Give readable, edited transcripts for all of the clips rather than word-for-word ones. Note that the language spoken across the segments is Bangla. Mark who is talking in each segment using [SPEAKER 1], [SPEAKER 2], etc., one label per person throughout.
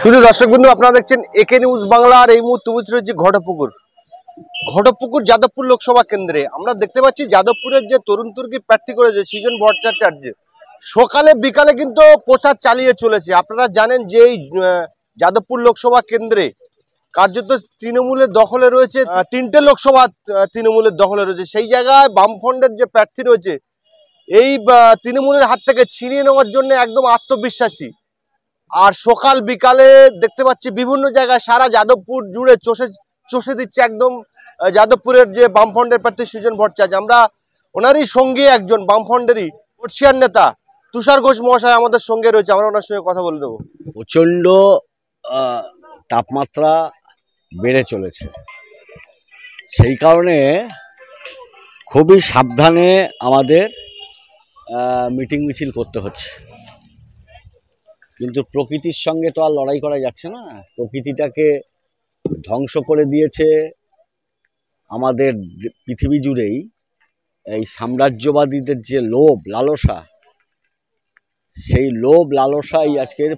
[SPEAKER 1] শুধু দর্শক বিন্দু আপনারা দেখছেন একে নিউজ বাংলা। আর এই মুহূর্তে উপস্থিত রয়েছে ঘটপুকুর যাদবপুর লোকসভা কেন্দ্রে। আমরা দেখতে পাচ্ছি যাদবপুরের যে তরুণ তুর্কি প্রার্থী করেছে সৃজন ভট্টাচার্য সকালে বিকালে কিন্তু প্রচার চালিয়ে চলেছে। আপনারা জানেন যে এই যাদবপুর লোকসভা কেন্দ্রে কার্যত তৃণমূলের দখলে রয়েছে, তিনটে লোকসভা তৃণমূলের দখলে রয়েছে। সেই জায়গায় বামফ্রন্টের যে প্রার্থী রয়েছে এই তৃণমূলের হাত থেকে ছিনিয়ে নেওয়ার জন্য একদম আত্মবিশ্বাসী। আর সকাল বিকালে দেখতে পাচ্ছি বিভিন্ন জায়গায় সারা যাদবপুর জুড়ে চষে দিচ্ছে একদম যাদবপুরের যে বামফ্রন্টের প্রার্থী সৃজন ভট্টাচার্য। আমরা ওনারই সঙ্গে একজন বামফ্রন্টেরই বর্ষিয়ান নেতা তুষার ঘোষ মহাশয় আমাদের সঙ্গে রয়েছে, আমরা ওনার সঙ্গে কথা বলে দেবো।
[SPEAKER 2] প্রচণ্ড তাপমাত্রা বেড়ে চলেছে, সেই কারণে খুবই সাবধানে আমাদের মিটিং মিছিল করতে হচ্ছে। কিন্তু প্রকৃতির সঙ্গে তো আর লড়াই করা যাচ্ছে না। প্রকৃতিটাকে ধ্বংস করে দিয়েছে আমাদের পৃথিবী জুড়েই এই সাম্রাজ্যবাদীদের যে লোভ লালসা, সেই লোভ লালসাই আজকের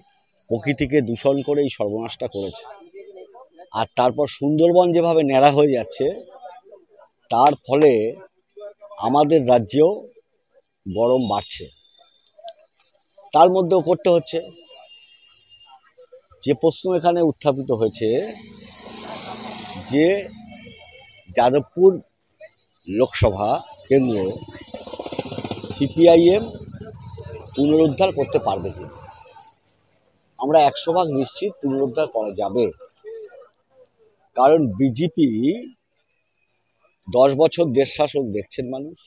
[SPEAKER 2] প্রকৃতিকে দূষণ করে এই সর্বনাশটা করেছে। আর তারপর সুন্দরবন যেভাবে ন্যাড়া হয়ে যাচ্ছে, তার ফলে আমাদের রাজ্যেও গরম বাড়ছে। তার মধ্যেও করতে হচ্ছে। যে প্রশ্ন এখানে উত্থাপিত হয়েছে যে যাদবপুর লোকসভা কেন্দ্র সিপিআইএম পুনরুদ্ধার করতে পারবে কিনা, আমরা 100% নিশ্চিত পুনরুদ্ধার করা যাবে। কারণ বিজেপি 10 বছর দেশ শাসন দেখছেন মানুষ,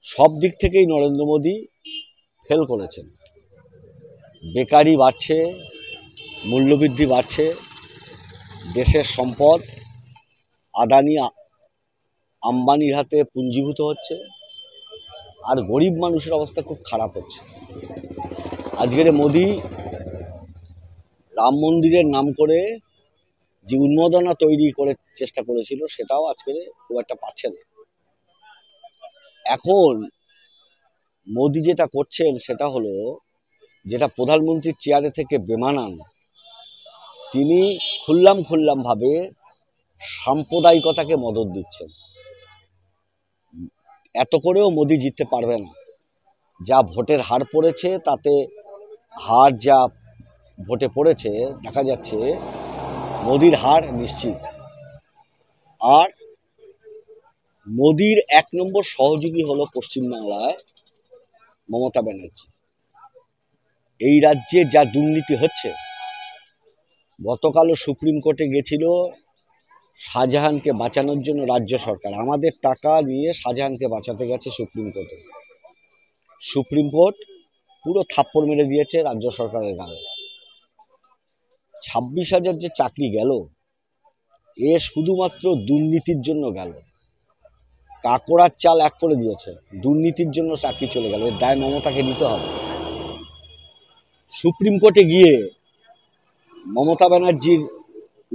[SPEAKER 2] সব দিক থেকেই নরেন্দ্র মোদী ফেল করেছেন। বেকারি বাড়ছে, মূল্যবৃদ্ধি বাড়ছে, দেশের সম্পদ আদানি আম্বানির হাতে পুঞ্জীভূত হচ্ছে, আর গরিব মানুষের অবস্থা খুব খারাপ হচ্ছে। আজকের মোদী রাম মন্দিরের নাম করে যে উন্মাদনা তৈরি করে চেষ্টা করেছিল, সেটাও আজকে খুব একটা পাচ্ছে না। এখন মোদী যেটা করছেন সেটা হলো, যেটা প্রধানমন্ত্রীর চেয়ারে থেকে বেমানান, তিনি খুল্লামভাবে সাম্প্রদায়িকতাকে মদদ দিচ্ছেন। এত করেও মোদী জিততে পারবে না। যা ভোটের হার পড়েছে, তাতে হার যা ভোটে পড়েছে, দেখা যাচ্ছে মোদীর হার নিশ্চিত। আর মোদীর 1 নম্বর সহযোগী হলো পশ্চিমবাংলায় মমতা ব্যানার্জি। এই রাজ্যে যা দুর্নীতি হচ্ছে, গতকালও সুপ্রিম কোর্টে গেছিল শাহজাহানকে বাঁচানোর জন্য রাজ্য সরকার। আমাদের টাকা নিয়ে শাহজাহানকে বাঁচাতে গেছে সুপ্রিম কোর্টে। সুপ্রিম কোর্ট পুরো থাপ্পড় মেরে দিয়েছে রাজ্য সরকারের গায়ে। 26,000 যে চাকরি গেল, এ শুধুমাত্র দুর্নীতির জন্য গেল। কাকড়ার চাল এক করে দিয়েছে, দুর্নীতির জন্য চাকরি চলে গেল। এর দায় মমতাকে নিতে হবে। সুপ্রিম কোর্টে গিয়ে মমতা ব্যানার্জির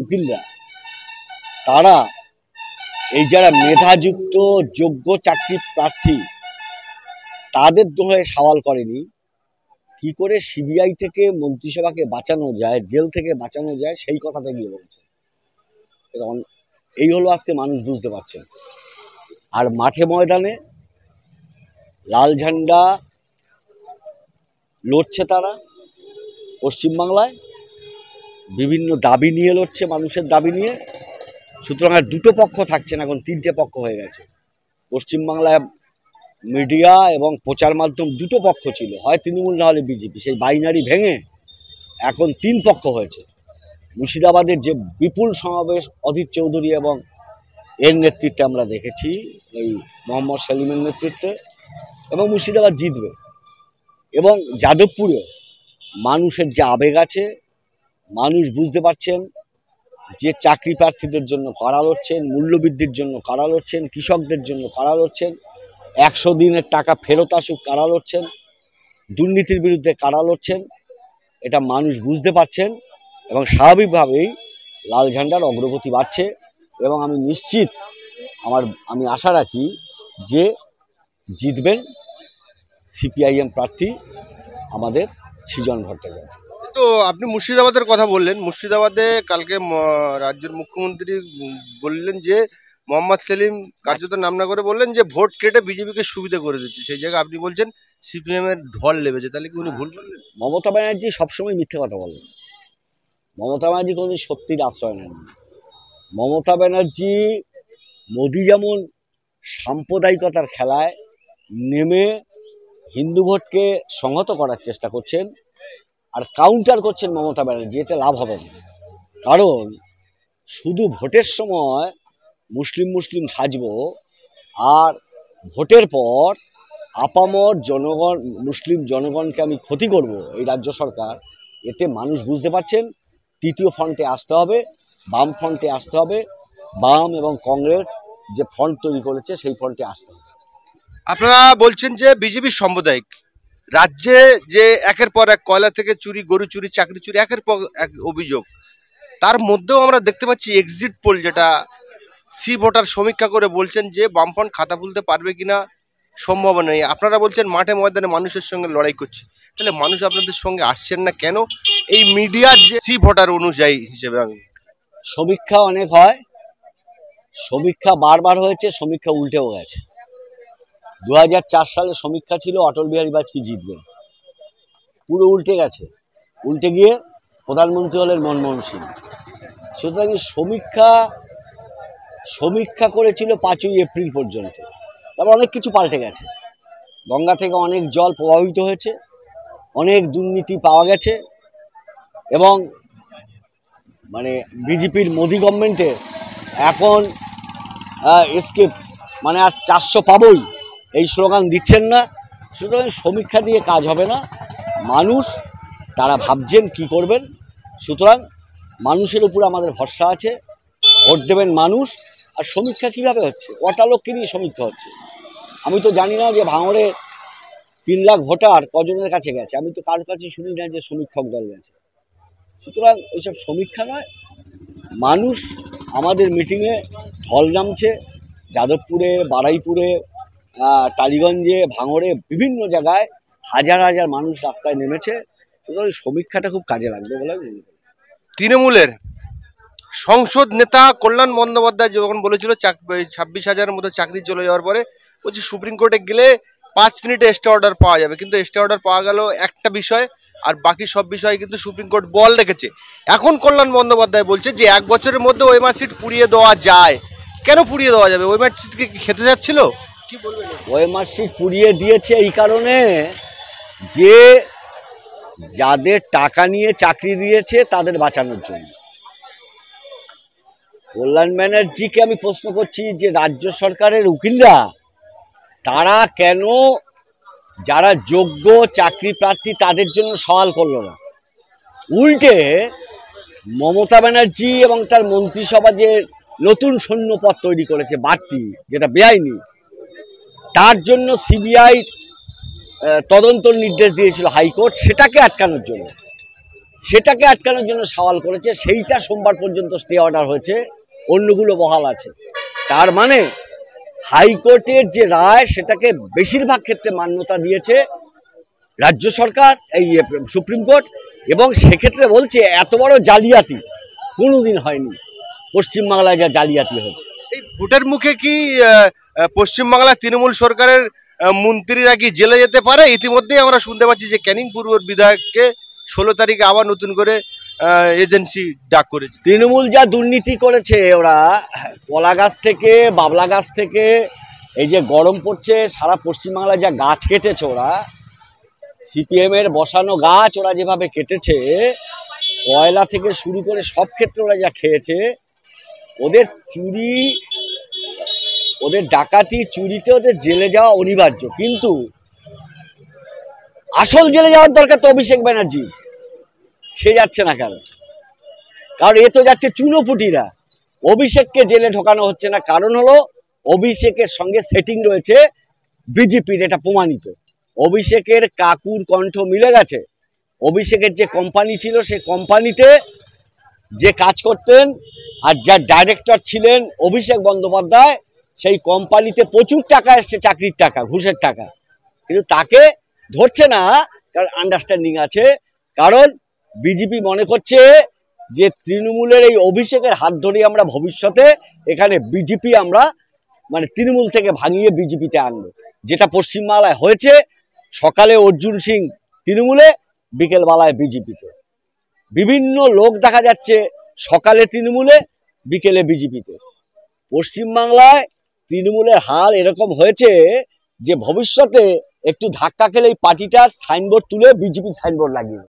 [SPEAKER 2] উকিলরা, তারা এই যারা মেধাযুক্ত যোগ্য চাকরি প্রার্থী, তাদের হয়ে সওয়াল করেনি কি করে সিবিআই থেকে মন্ত্রিসভাকে বাঁচানো যায়, জেল থেকে বাঁচানো যায়, সেই কথাটা গিয়ে বলছে। এই হলো আজকে মানুষ বুঝতে পারছে। আর মাঠে ময়দানে লাল ঝান্ডা লড়ছে তারা। পশ্চিমবাংলায় বিভিন্ন দাবি নিয়ে লড়ছে, মানুষের দাবি নিয়ে। সুতরাং আর দুটো পক্ষ থাকছে না, এখন 3টে পক্ষ হয়ে গেছে। পশ্চিমবাংলায় মিডিয়া এবং প্রচার মাধ্যম দুটো পক্ষ ছিল, হয় তৃণমূল না হলে বিজেপি। সেই বাইনারি ভেঙে এখন 3 পক্ষ হয়েছে। মুর্শিদাবাদের যে বিপুল সমাবেশ অধীর চৌধুরী এবং এর নেতৃত্বে আমরা দেখেছি, এই মোহাম্মদ সেলিমের নেতৃত্বে, এবং মুর্শিদাবাদ জিতবে। এবং যাদবপুরে মানুষের যে আবেগ আছে, মানুষ বুঝতে পারছেন যে চাকরি প্রার্থীদের জন্য কারা লড়ছেন, মূল্যবৃদ্ধির জন্য কারা লড়ছেন, কৃষকদের জন্য কারা লড়ছেন, 100 দিনের টাকা ফেরত আসুক কারা লড়ছেন, দুর্নীতির বিরুদ্ধে কারা লড়ছেন, এটা মানুষ বুঝতে পারছেন। এবং স্বাভাবিকভাবেই লাল ঝান্ডার অগ্রগতি বাড়ছে। এবং আমি নিশ্চিত, আমি আশা রাখি যে জিতবেন সিপিআইএম প্রার্থী আমাদের সৃজন ভট্টাচার্য।
[SPEAKER 1] তো তো আপনি মুর্শিদাবাদের কথা বললেন, মুর্শিদাবাদে কালকে রাজ্যের মুখ্যমন্ত্রী বললেন যে মোহাম্মদ সেলিম কার্যত নাম না করে বললেন যে ভোট কেটে বিজেপিকে সুবিধা করে দিচ্ছে, সেই জায়গায় আপনি বলছেন সিপিএম এর ঢল লেগেছে, তাহলে কি উনি ভুল করলেন?
[SPEAKER 2] মমতা ব্যানার্জি সবসময় মিথ্যে কথা বলেন। মমতা ব্যানার্জি কোনোদিন সত্যির আশ্রয় নেন। মমতা ব্যানার্জি মোদি যেমন সাম্প্রদায়িকতার খেলায় নেমে হিন্দু ভোটকে সংহত করার চেষ্টা করছেন, আর কাউন্টার করছেন মমতা ব্যানার্জি, এতে লাভ হবে না। কারণ শুধু ভোটের সময় মুসলিম মুসলিম সাজবো আর ভোটের পর আপামর জনগণ, মুসলিম জনগণকে আমি ক্ষতি করব এই রাজ্য সরকার, এতে মানুষ বুঝতে পারছেন তৃতীয় ফ্রন্টে আসতে হবে, বাম ফ্রন্টে আসতে হবে। বাম এবং কংগ্রেস যে ফ্রন্ট তৈরি করেছে সেই ফ্রন্টে আসতে হবে।
[SPEAKER 1] আপনারা বলছেন যে বিজেপি সাম্প্রদায়িক, রাজ্যে যে একের পর এক কয়লা থেকে চুরি, গরু চুরি, চাকরি চুরি, একের পর এক অভিযোগ, তার মধ্যেও আমরা দেখতে পাচ্ছি এক্সিট পোল যেটা সি ভোটার সমীক্ষা করে বলছেন যে বামফ্রন্ট খাতা খুলতে পারবে কিনা সম্ভাবনা নেই। আপনারা বলছেন মাঠে ময়দানে মানুষের সঙ্গে লড়াই করছে, তাহলে মানুষ আপনাদের সঙ্গে আসছেন না কেন? এই মিডিয়ার যে সি ভোটার অনুযায়ী হিসেবে আমি
[SPEAKER 2] সমীক্ষা অনেক হয়, সমীক্ষা বারবার হয়েছে, সমীক্ষা উল্টেও গেছে। 2004 সালে সমীক্ষা ছিল অটল বিহারী বাজপেয়ী জিতবেন, পুরো উল্টে গেছে। উল্টে গিয়ে প্রধানমন্ত্রী হলেন মনমোহন সিং। সুতরাং সমীক্ষা করেছিল 5ই এপ্রিল পর্যন্ত, তারপর অনেক কিছু পাল্টে গেছে। গঙ্গা থেকে অনেক জল প্রভাবিত হয়েছে, অনেক দুর্নীতি পাওয়া গেছে, এবং মানে বিজেপির মোদি গভর্নমেন্টের এখন এসকেপ মানে আর 400 পাবই এই স্লোগান দিচ্ছেন না। সুতরাং সমীক্ষা দিয়ে কাজ হবে না, মানুষ তারা ভাবছেন কি করবেন। সুতরাং মানুষের উপর আমাদের ভরসা আছে, ভোট দেবেন মানুষ। আর সমীক্ষা কিভাবে হচ্ছে? কটা লোককে নিয়ে সমীক্ষা হচ্ছে? আমি তো জানি না যে ভাঙড়ে 3 লাখ ভোটার কজনের কাছে গেছে, আমি তো কারোর কাছে শুনি না যে সমীক্ষক দল গেছে। সুতরাং ওইসব সমীক্ষা নয়, মানুষ আমাদের মিটিংয়ে ঢল নামছে। যাদবপুরে, বারুইপুরে, টালিগঞ্জে, ভাঙড়ে, বিভিন্ন জায়গায় হাজার হাজার মানুষ রাস্তায় নেমেছে। সুতরাং সমীক্ষাটা খুব কাজে লাগবে বলে আমি মনে করি।
[SPEAKER 1] তৃণমূলের সংসদ নেতা কল্যাণ বন্দ্যোপাধ্যায় যখন বলেছিল 26,000-এর মতো চাকরি চলে যাওয়ার পরে বলছি সুপ্রিম কোর্টে গেলে 5 মিনিটে স্টে অর্ডার পাওয়া যাবে, কিন্তু স্টে অর্ডার পাওয়া গেল একটা বিষয়, আর বাকি সব বিষয়ে কিন্তু সুপ্রিম কোর্ট বল রেখেছে। এখন কল্যাণ বন্দ্যোপাধ্যায় বলছে যে 1 বছরের মধ্যে ওএমআর সিট পুড়িয়ে দেওয়া যায়। কেন পুড়িয়ে দেওয়া যাবে? ওএমআর সিট কি খেতে যাচ্ছিল? কি বলবেন?
[SPEAKER 2] ওএমআর সিট পুড়িয়ে দিয়েছে এই কারণে যে যাদের টাকা নিয়ে চাকরি দিয়েছে তাদের বাঁচানোর জন্য। কল্যাণ ব্যানার্জিকে আমি প্রশ্ন করছি যে রাজ্য সরকারের উকিলরা তারা কেন যারা যোগ্য চাকরি প্রার্থী তাদের জন্য সওয়াল করলো না? উল্টে মমতা ব্যানার্জি এবং তার মন্ত্রিসভা যে নতুন সৈন্যপদ তৈরি করেছে বাড়তি, যেটা বেআইনি, তার জন্য সিবিআই তদন্তর নির্দেশ দিয়েছিল হাইকোর্ট, সেটাকে আটকানোর জন্য সওয়াল করেছে। সেইটা সোমবার পর্যন্ত স্টে অর্ডার হয়েছে, অন্যগুলো বহাল আছে। তার মানে হাইকোর্টের যে রায় সেটাকে বেশিরভাগ ক্ষেত্রে মান্যতা দিয়েছে রাজ্য সরকার, এই সুপ্রিম কোর্ট। এবং সেক্ষেত্রে বলছে এত বড় জালিয়াতি কোনোদিন হয়নি পশ্চিমবাংলায়, যা জালিয়াতি হয়েছে।
[SPEAKER 1] এই ভোটের মুখে কি পশ্চিমবাংলার তৃণমূল সরকারের মন্ত্রীরা কি জেলে যেতে পারে? ইতিমধ্যেই আমরা শুনতে পাচ্ছি যে ক্যানিং পূর্বর বিধায়ককে 16 তারিখে আবার নতুন করে এজেন্সি ডাক করেছে।
[SPEAKER 2] তৃণমূল যা দুর্নীতি করেছে, ওরা কলা গাছ থেকে, বাবলা গাছ থেকে, এই যে গরম পড়ছে সারা পশ্চিমবাংলায় যা গাছ কেটেছে ওরা, সিপিএমের বসানো গাছ ওরা যেভাবে কেটেছে, কয়লা থেকে শুরু করে সব ক্ষেত্রে ওরা যা খেয়েছে, ওদের চুরি, ওদের ডাকাতি, চুরিতে ওদের জেলে যাওয়া অনিবার্য। কিন্তু আসল জেলে যাওয়ার দরকার তো অভিষেক ব্যানার্জি, সে যাচ্ছে না কেন? কারণ এ তো যাচ্ছে চুনোপুটিরা। অভিষেককে জেলে ঢোকানো হচ্ছে না, কারণ হলো অভিষেকের সঙ্গে সেটিং রয়েছে বিজেপির, এটা প্রমাণিত। অভিষেকের কাকুর কণ্ঠ মিলে গেছে। অভিষেকের যে কোম্পানি ছিল, সেই কোম্পানিতে যে কাজ করতেন আর যার ডাইরেক্টর ছিলেন অভিষেক বন্দ্যোপাধ্যায়, সেই কোম্পানিতে প্রচুর টাকা এসছে, চাকরির টাকা, ঘুষের টাকা, কিন্তু তাকে ধরছে না, কারণ আন্ডারস্ট্যান্ডিং আছে। কারণ বিজেপি মনে করছে যে তৃণমূলের এই অভিষেকের হাত ধরে আমরা ভবিষ্যতে এখানে বিজেপি আমরা মানে তৃণমূল থেকে ভাঙিয়ে বিজেপিতে আনবো। যেটা পশ্চিমবাংলায় হয়েছে, সকালে অর্জুন সিং তৃণমূলে, বিকেলবেলায় বিজেপিতে। বিভিন্ন লোক দেখা যাচ্ছে সকালে তৃণমূলে, বিকেলে বিজেপিতে। পশ্চিমবাংলায় তৃণমূলের হাল এরকম হয়েছে যে ভবিষ্যতে একটু ধাক্কা খেলে এই পার্টিটার সাইনবোর্ড তুলে বিজেপির সাইনবোর্ড লাগিয়ে